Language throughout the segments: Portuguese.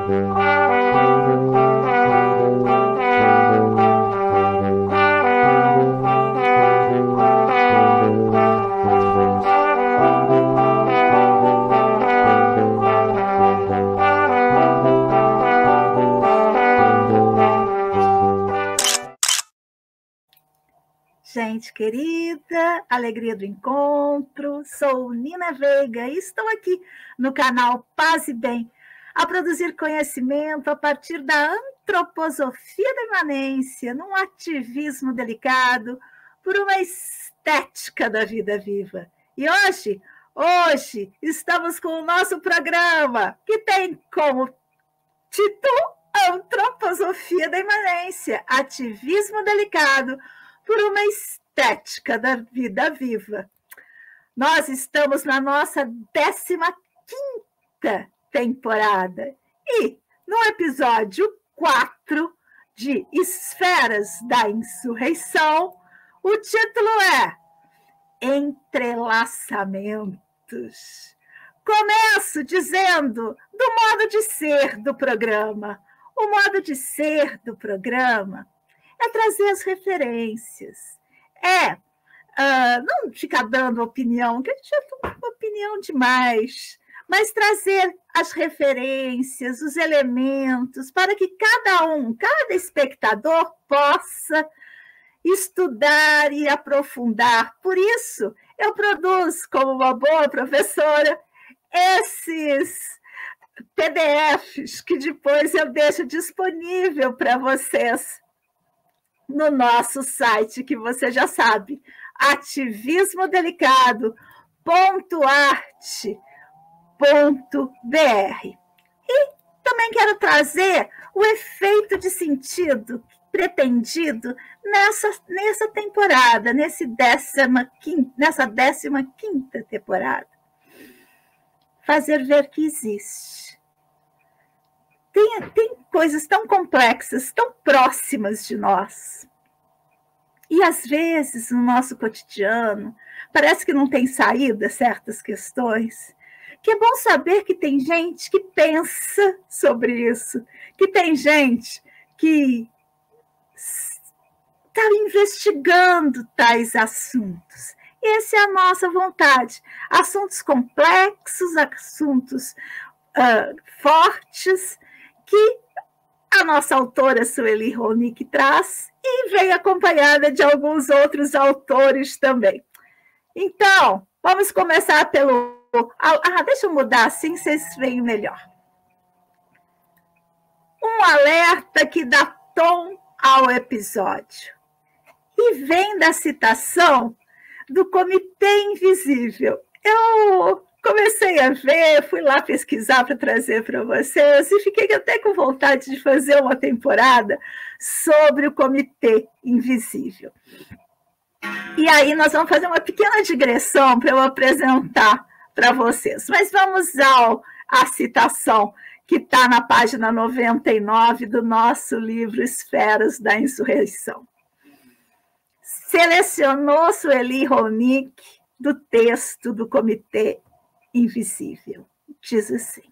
Gente querida, alegria do encontro, sou Nina Veiga e estou aqui no canal Paz e Bem, a produzir conhecimento a partir da antroposofia da imanência, num ativismo delicado por uma estética da vida viva. E hoje estamos com o nosso programa, que tem como título Antroposofia da imanência, ativismo delicado por uma estética da vida viva. Nós estamos na nossa 15ª temporada e no episódio 4 de Esferas da Insurreição, o título é Entrelaçamentos. Começo dizendo do modo de ser do programa. O modo de ser do programa é trazer as referências, não ficar dando opinião, que a gente já tem opinião demais, mas trazer as referências, os elementos, para que cada espectador possa estudar e aprofundar. Por isso, eu produzo, como uma boa professora, esses PDFs que depois eu deixo disponível para vocês no nosso site, que você já sabe, ativismodeliCado.arte.br. E também quero trazer o efeito de sentido pretendido nessa temporada, nessa 15ª temporada. Fazer ver que existe. Tem coisas tão complexas, tão próximas de nós. E, às vezes, no nosso cotidiano, parece que não tem saída certas questões, que é bom saber que tem gente que pensa sobre isso, que tem gente que está investigando tais assuntos. Essa é a nossa vontade. Assuntos complexos, assuntos fortes, que a nossa autora Sueli Ronick traz e vem acompanhada de alguns outros autores também. Então, vamos começar pelo... deixa eu mudar assim, vocês veem melhor. Um alerta que dá tom ao episódio. E vem da citação do Comitê Invisível. Eu comecei a ver, fui lá pesquisar para trazer para vocês e fiquei até com vontade de fazer uma temporada sobre o Comitê Invisível. E aí nós vamos fazer uma pequena digressão para eu apresentar para vocês. Mas vamos à citação que está na página 99 do nosso livro Esferas da Insurreição. Selecionou Sueli Ronick do texto do Comitê Invisível. Diz assim: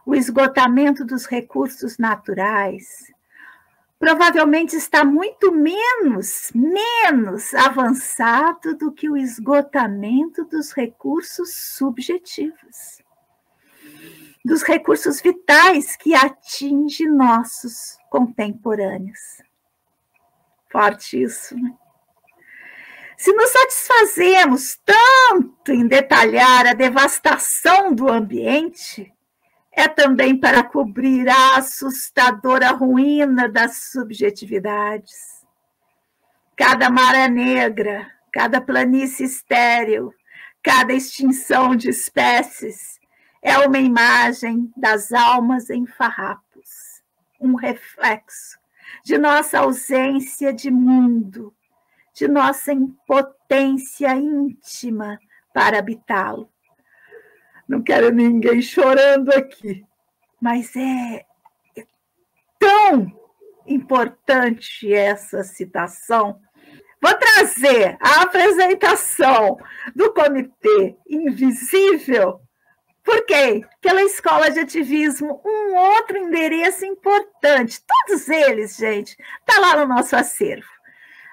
o esgotamento dos recursos naturais provavelmente está muito menos avançado do que o esgotamento dos recursos subjetivos, dos recursos vitais que atinge nossos contemporâneos. Forte isso, né? Se nos satisfazemos tanto em detalhar a devastação do ambiente, é também para cobrir a assustadora ruína das subjetividades. Cada maré negra, cada planície estéril, cada extinção de espécies é uma imagem das almas em farrapos, um reflexo de nossa ausência de mundo, de nossa impotência íntima para habitá-lo. Não quero ninguém chorando aqui, mas é tão importante essa citação. Vou trazer a apresentação do Comitê Invisível Por quê? Pela escola de ativismo, um outro endereço importante. Todos eles, gente, está lá no nosso acervo.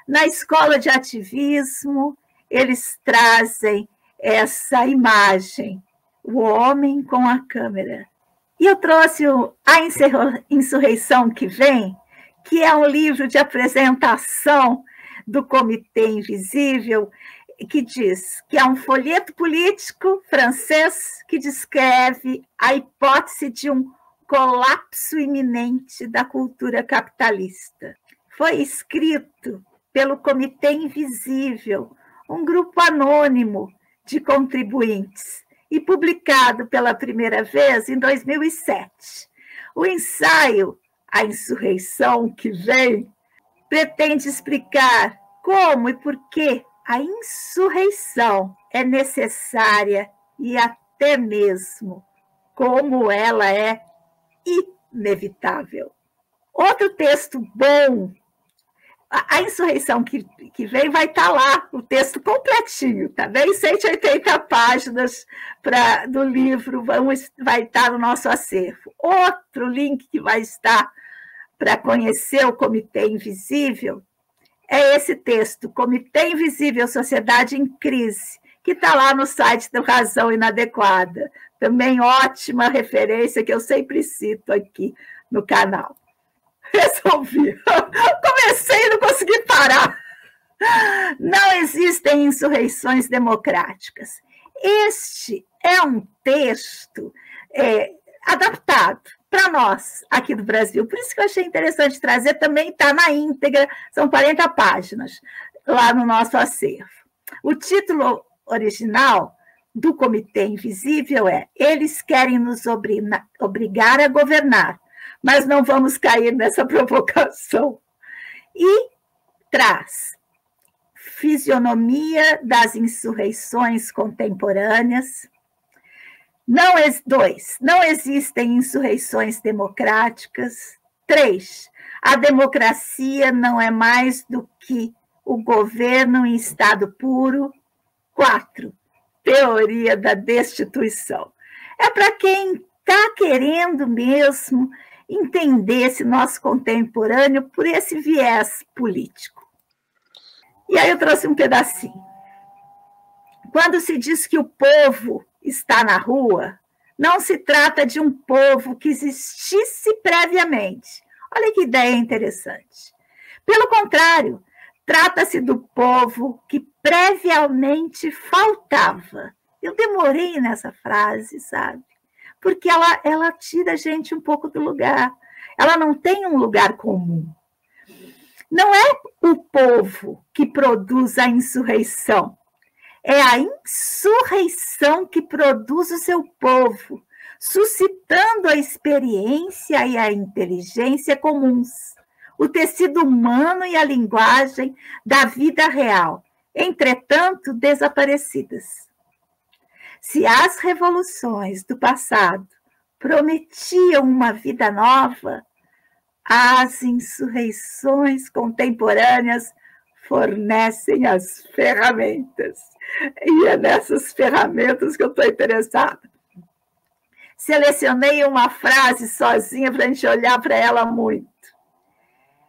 Na escola de ativismo, eles trazem essa imagem, o homem com a câmera. E eu trouxe A Insurreição que Vem, que é um livro de apresentação do Comitê Invisível, que diz que é um folheto político francês que descreve a hipótese de um colapso iminente da cultura capitalista. Foi escrito pelo Comitê Invisível, um grupo anônimo de contribuintes, e publicado pela primeira vez em 2007. O ensaio A Insurreição que Vem pretende explicar como e por que a insurreição é necessária e até mesmo como ela é inevitável. Outro texto bom, A Insurreição que Vem, vai estar lá, o texto completinho, tá bem? 180 páginas do livro vai estar no nosso acervo. Outro link que vai estar para conhecer o Comitê Invisível é esse texto, Comitê Invisível, Sociedade em Crise, que está lá no site do Razão Inadequada. Também ótima referência que eu sempre cito aqui no canal. Resolvi. Comecei e não consegui parar. Não existem insurreições democráticas. Este é um texto adaptado para nós aqui do Brasil. Por isso que eu achei interessante trazer, também está na íntegra, são 40 páginas lá no nosso acervo. O título original do Comitê Invisível é Eles querem nos obrigar a governar, mas não vamos cair nessa provocação. E traz fisionomia das insurreições contemporâneas. Não existem insurreições democráticas. 3, a democracia não é mais do que o governo em estado puro. 4, teoria da destituição. É para quem está querendo mesmo entender esse nosso contemporâneo por esse viés político. E aí eu trouxe um pedacinho. Quando se diz que o povo está na rua, não se trata de um povo que existisse previamente. Olha que ideia interessante. Pelo contrário, trata-se do povo que previamente faltava. Eu demorei nessa frase, sabe? Porque ela tira a gente um pouco do lugar. Ela não tem um lugar comum. Não é o povo que produz a insurreição. É a insurreição que produz o seu povo, suscitando a experiência e a inteligência comuns, o tecido humano e a linguagem da vida real, entretanto desaparecidas. Se as revoluções do passado prometiam uma vida nova, as insurreições contemporâneas fornecem as ferramentas. E é nessas ferramentas que eu estou interessada. Selecionei uma frase sozinha para a gente olhar para ela muito.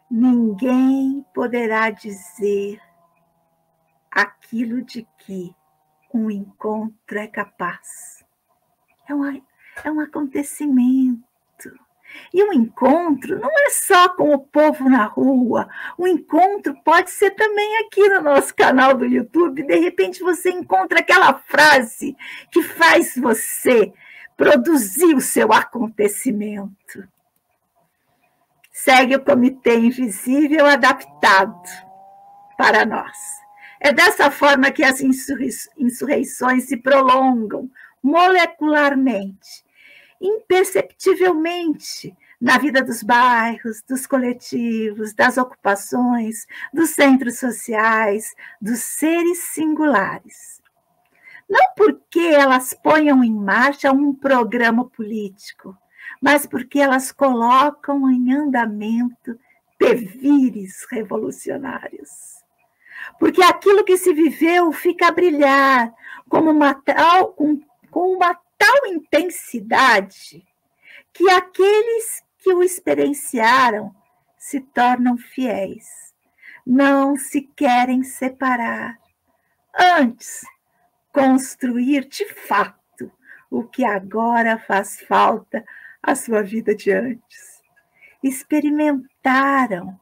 Ninguém poderá dizer aquilo de que um encontro é capaz. É um acontecimento. E um encontro não é só com o povo na rua. O encontro pode ser também aqui no nosso canal do YouTube. De repente você encontra aquela frase que faz você produzir o seu acontecimento. Segue o Comitê Invisível adaptado para nós. É dessa forma que as insurreições se prolongam molecularmente, imperceptivelmente, na vida dos bairros, dos coletivos, das ocupações, dos centros sociais, dos seres singulares. Não porque elas ponham em marcha um programa político, mas porque elas colocam em andamento devires revolucionários. Porque aquilo que se viveu fica a brilhar com uma tal intensidade que aqueles que o experienciaram se tornam fiéis, não se querem separar. Antes, construir de fato o que agora faz falta à sua vida de antes. Experimentaram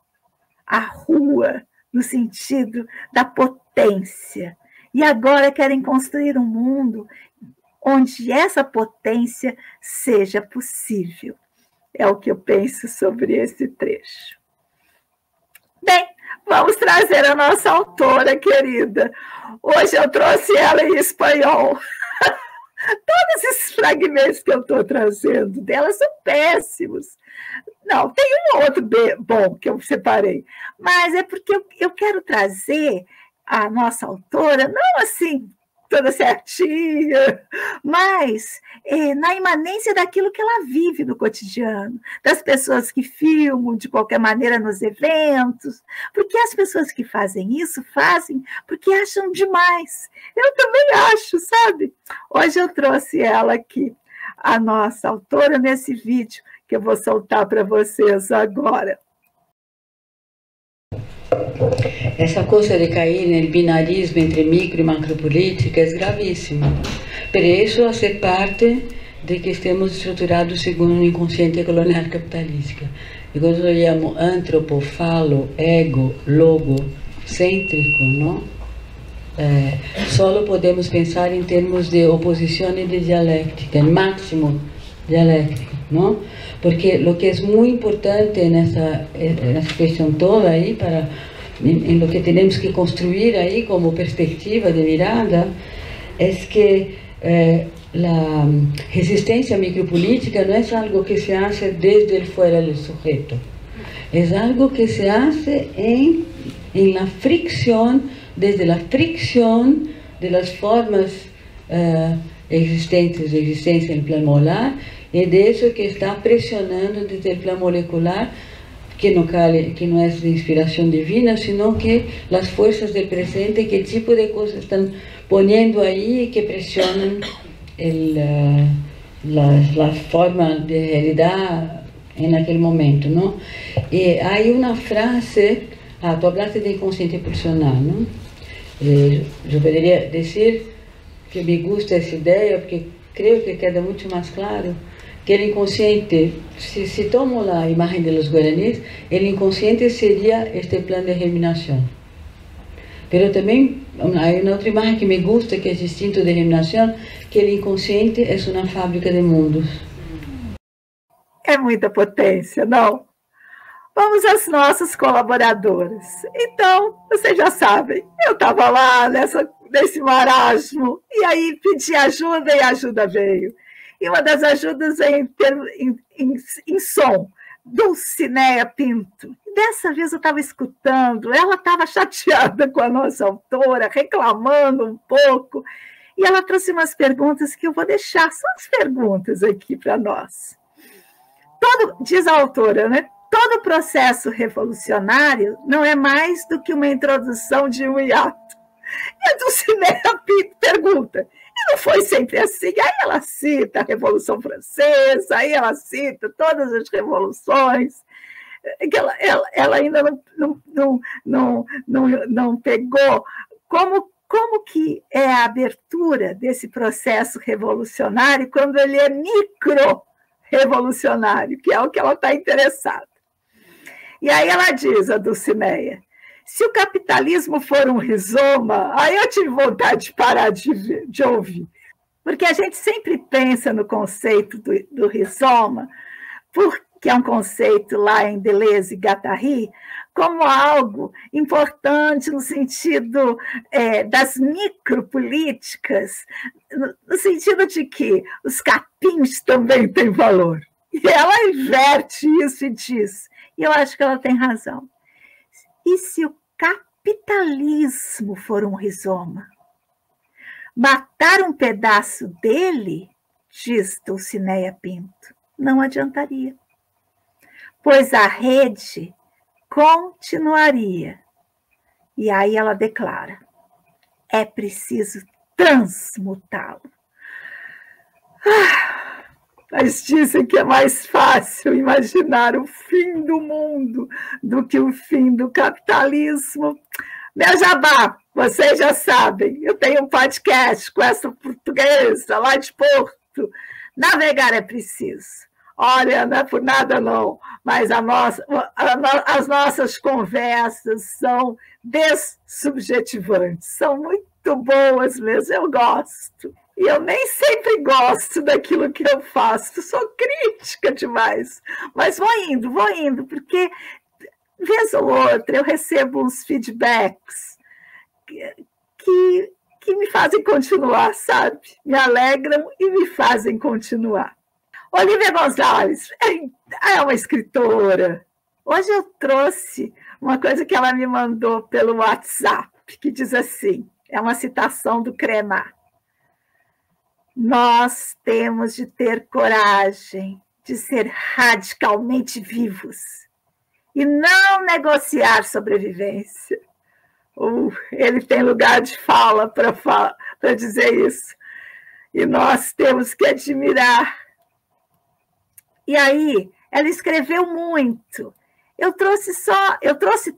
a rua no sentido da potência e agora querem construir um mundo onde essa potência seja possível. É o que eu penso sobre esse trecho. Bem, vamos trazer a nossa autora querida. Hoje eu trouxe ela em espanhol. Todos esses fragmentos que eu estou trazendo dela são péssimos. Não, tem um outro bom que eu separei, mas é porque eu quero trazer a nossa autora, não assim, toda certinha, mas na imanência daquilo que ela vive no cotidiano, das pessoas que filmam de qualquer maneira nos eventos, porque as pessoas que fazem isso, fazem porque acham demais. Eu também acho, sabe? Hoje eu trouxe ela aqui, a nossa autora, nesse vídeo que eu vou soltar para vocês agora. Essa coisa de cair no binarismo entre micro e macropolítica é gravíssima. Por isso, faz parte de que estamos estruturados segundo um inconsciente colonial capitalista. E quando eu chamo antropofalo, ego, logo, cêntrico, não? Só podemos pensar em termos de oposição e de dialética, máximo dialético, não? Porque o que é muito importante nessa questão toda aí, em lo que temos que construir aí como perspectiva de mirada, é que a resistência micropolítica não é algo que se hace desde fora do sujeito, é algo que se hace em la fricción, desde la fricción de las formas existentes de existência em plano molar, e de isso que está pressionando desde o plano molecular, que não é de inspiração divina, sino que as forças do presente, que tipo de coisas estão ponendo aí que pressionam a forma de realidade naquele momento, não? E há uma frase, tu hablaste de inconsciente pulsional, não? Eu poderia dizer que me gusta essa ideia, porque creio que queda muito mais claro que o inconsciente, se tomo a imagem dos guaranis, o inconsciente seria este plano de germinação. Mas também há uma outra imagem que me gusta, que é distinto de germinação, que o inconsciente é uma fábrica de mundos. É muita potência, não? Vamos às nossas colaboradoras. Então, vocês já sabem, eu estava lá nesse marasmo, e aí pedi ajuda e a ajuda veio. E uma das ajudas é em som, Dulcinéia Pinto. Dessa vez eu estava escutando, ela estava chateada com a nossa autora, reclamando um pouco, e ela trouxe umas perguntas que eu vou deixar, só as perguntas aqui para nós. Diz a autora, né? Todo processo revolucionário não é mais do que uma introdução de um hiato. E a Dulcinéia Pinto pergunta, e não foi sempre assim? Aí ela cita a Revolução Francesa, aí ela cita todas as revoluções, que ela ainda não pegou como que é a abertura desse processo revolucionário quando ele é micro-revolucionário, que é o que ela está interessada. E aí ela diz, a Dulcinéia, se o capitalismo for um rizoma, aí eu tive vontade de parar de ouvir. Porque a gente sempre pensa no conceito do rizoma, porque é um conceito lá em Deleuze e Guattari, como algo importante no sentido das micropolíticas, no sentido de que os capins também têm valor. E ela inverte isso e diz, e eu acho que ela tem razão. E se o capitalismo for um rizoma? Matar um pedaço dele, diz Dulcinéia Pinto, não adiantaria, pois a rede continuaria. E aí ela declara, é preciso transmutá-lo. Mas dizem que é mais fácil imaginar o fim do mundo do que o fim do capitalismo. Meu jabá, vocês já sabem, eu tenho um podcast com essa portuguesa lá de Porto. Navegar é preciso. Olha, não é por nada não, mas as nossas conversas são dessubjetivantes, são muito boas mesmo, eu gosto. E eu nem sempre gosto daquilo que eu faço, sou crítica demais, mas vou indo, porque vez ou outra eu recebo uns feedbacks que me fazem continuar, sabe? Me alegram e me fazem continuar. Olivia Gonzalez é uma escritora. Hoje eu trouxe uma coisa que ela me mandou pelo WhatsApp, que diz assim, é uma citação do Cremar. Nós temos de ter coragem de ser radicalmente vivos e não negociar sobrevivência. Ele tem lugar de fala para dizer isso. E nós temos que admirar. E aí, ela escreveu muito. Eu trouxe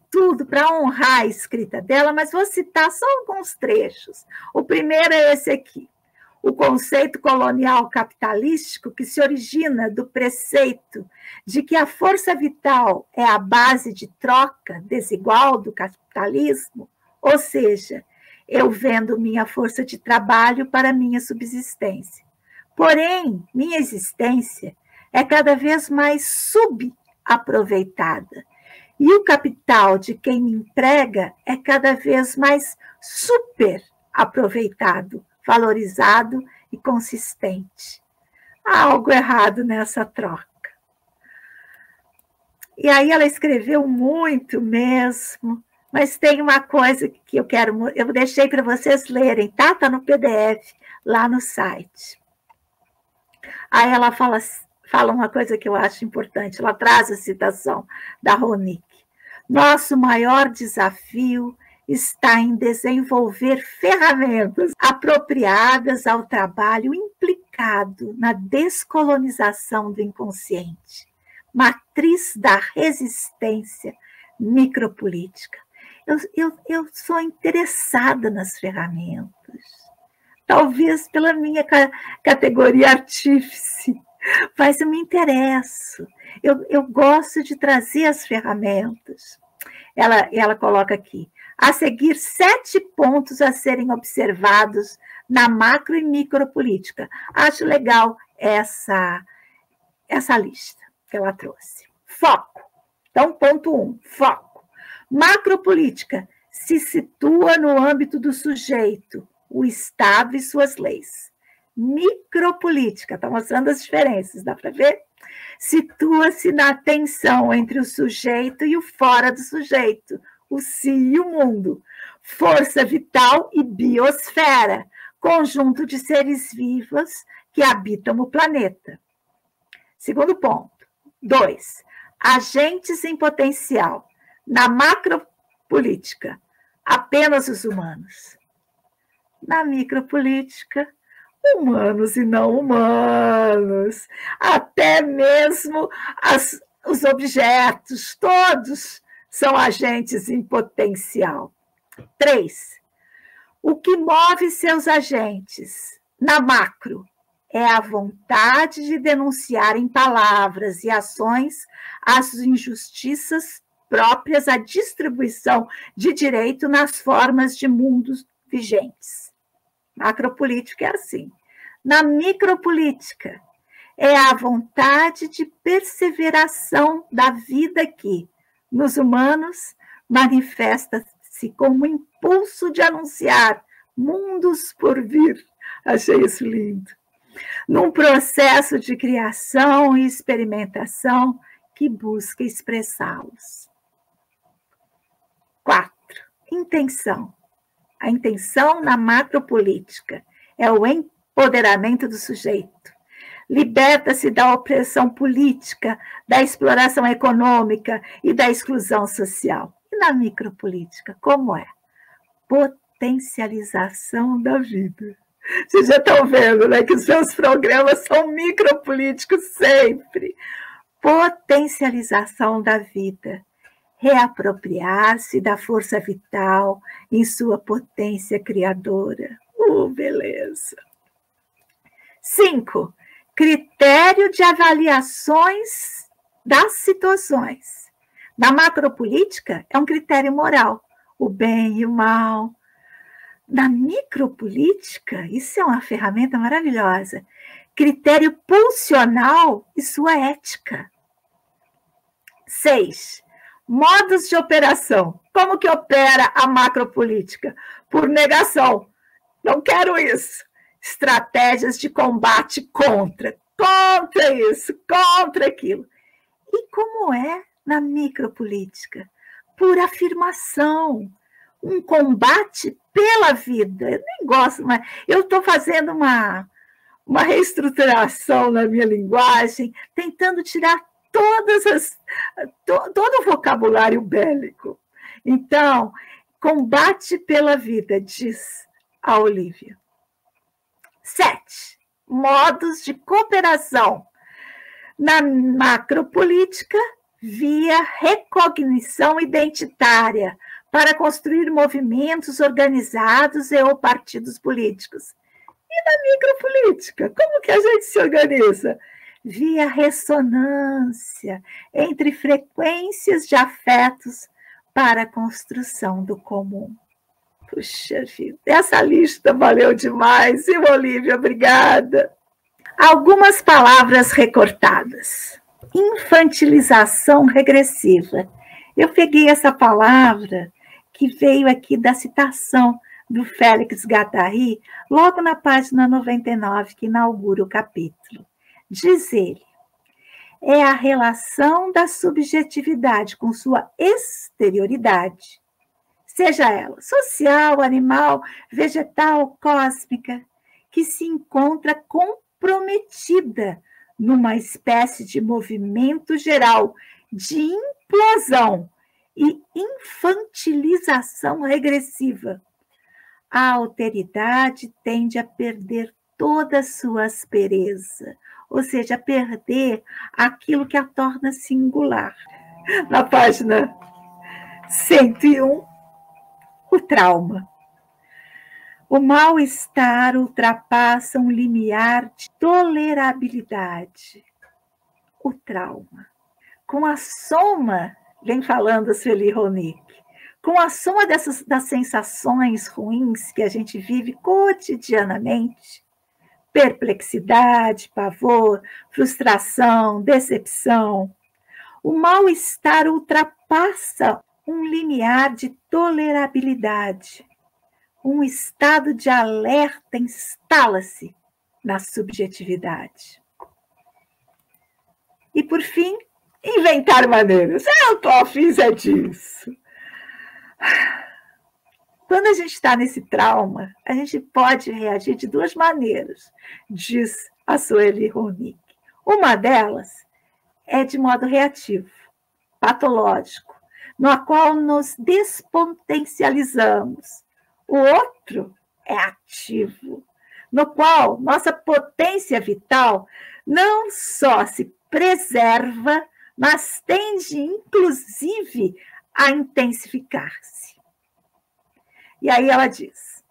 tudo para honrar a escrita dela, mas vou citar só alguns trechos. O primeiro é esse aqui. O conceito colonial capitalístico que se origina do preceito de que a força vital é a base de troca desigual do capitalismo, ou seja, eu vendo minha força de trabalho para minha subsistência. Porém, minha existência é cada vez mais subaproveitada. E o capital de quem me emprega é cada vez mais superaproveitado, valorizado e consistente. Há algo errado nessa troca. E aí ela escreveu muito mesmo, mas tem uma coisa que eu deixei para vocês lerem, tá? Está no PDF lá no site. Aí ela fala uma coisa que eu acho importante, ela traz a citação da Ronick. Nosso maior desafio está em desenvolver ferramentas apropriadas ao trabalho implicado na descolonização do inconsciente, matriz da resistência micropolítica. Eu sou interessada nas ferramentas, talvez pela minha categoria artífice, mas eu me interesso, eu gosto de trazer as ferramentas. Ela coloca aqui, a seguir 7 pontos a serem observados na macro e micropolítica. Acho legal essa lista que ela trouxe. Foco. Então, ponto 1, foco. Macropolítica se situa no âmbito do sujeito, o Estado e suas leis. Micropolítica, está mostrando as diferenças, dá para ver? Situa-se na tensão entre o sujeito e o fora do sujeito, o si e o mundo, força vital e biosfera, conjunto de seres vivos que habitam o planeta. Segundo ponto. 2. Agentes em potencial. Na macropolítica, apenas os humanos. Na micropolítica, humanos e não humanos, até mesmo os objetos, todos são agentes em potencial. 3. O que move seus agentes na macro é a vontade de denunciar em palavras e ações as injustiças próprias à distribuição de direito nas formas de mundos vigentes. Macropolítica é assim. Na micropolítica, é a vontade de perseveração da vida que, nos humanos, manifesta-se como impulso de anunciar mundos por vir. Achei isso lindo. Num processo de criação e experimentação que busca expressá-los. 4. Intenção. A intenção na macropolítica é o empoderamento do sujeito. Liberta-se da opressão política, da exploração econômica e da exclusão social. E na micropolítica, como é? Potencialização da vida. Vocês já estão vendo, né, que os seus programas são micropolíticos sempre. Potencialização da vida. Reapropriar-se da força vital em sua potência criadora. Beleza. 5. Critério de avaliações das situações. Na macropolítica, é um critério moral, o bem e o mal. Na micropolítica, isso é uma ferramenta maravilhosa. Critério pulsional e sua ética. 6. Modos de operação. Como que opera a macropolítica? Por negação. Não quero isso. Estratégias de combate contra isso, contra aquilo. E como é na micropolítica? Por afirmação. Um combate pela vida. Eu nem gosto, mas eu estou fazendo uma reestruturação na minha linguagem, tentando tirar todo o vocabulário bélico. Então, combate pela vida, diz a Olívia. 7. Modos de cooperação. Na macropolítica, via recognição identitária, para construir movimentos organizados ou partidos políticos. E na micropolítica, como que a gente se organiza? Via ressonância entre frequências de afetos para a construção do comum. Puxa vida, essa lista valeu demais, viu, Olívia? Obrigada. Algumas palavras recortadas. Infantilização regressiva. Eu peguei essa palavra que veio aqui da citação do Félix Guattari, logo na página 99, que inaugura o capítulo. Diz ele, é a relação da subjetividade com sua exterioridade, seja ela social, animal, vegetal, cósmica, que se encontra comprometida numa espécie de movimento geral de implosão e infantilização regressiva. A alteridade tende a perder toda a sua aspereza, ou seja, a perder aquilo que a torna singular. Na página 101, o trauma. O mal-estar ultrapassa um limiar de tolerabilidade. O trauma. Com a soma, vem falando a Sueli Ronick, com a soma das sensações ruins que a gente vive cotidianamente, perplexidade, pavor, frustração, decepção, o mal-estar ultrapassa um limiar de tolerabilidade. Um estado de alerta instala-se na subjetividade. E, por fim, inventar maneiras. Eu estou afim disso. Quando a gente está nesse trauma, a gente pode reagir de duas maneiras, diz a Sueli Ronick. Uma delas é de modo reativo, patológico, no qual nos despotencializamos. O outro é ativo, no qual nossa potência vital não só se preserva, mas tende, inclusive, a intensificar-se. E aí ela diz,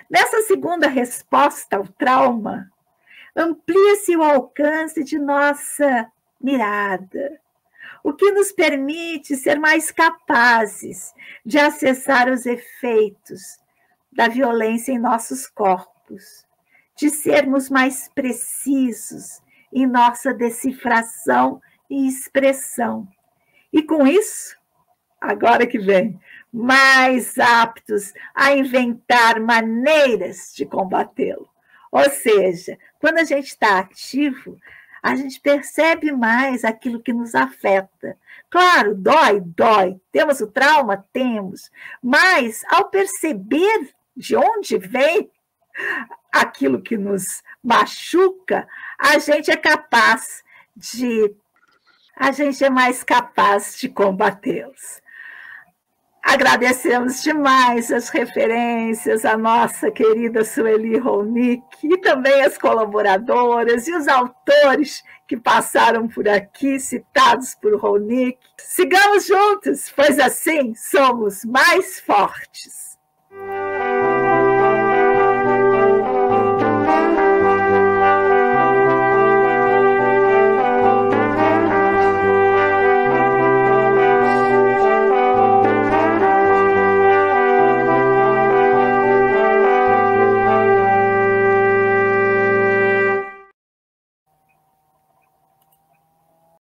nessa segunda resposta ao trauma, amplia-se o alcance de nossa mirada, o que nos permite ser mais capazes de acessar os efeitos da violência em nossos corpos, de sermos mais precisos em nossa decifração e expressão. E com isso, agora que vem, mais aptos a inventar maneiras de combatê-lo. Ou seja, quando a gente está ativo, a gente percebe mais aquilo que nos afeta. Claro, dói. Temos o trauma? Temos. Mas, ao perceber de onde vem aquilo que nos machuca, a gente é mais capaz de combatê-los. Agradecemos demais as referências, a nossa querida Sueli Ronick, e também as colaboradoras e os autores que passaram por aqui, citados por Ronick. Sigamos juntos, pois assim somos mais fortes.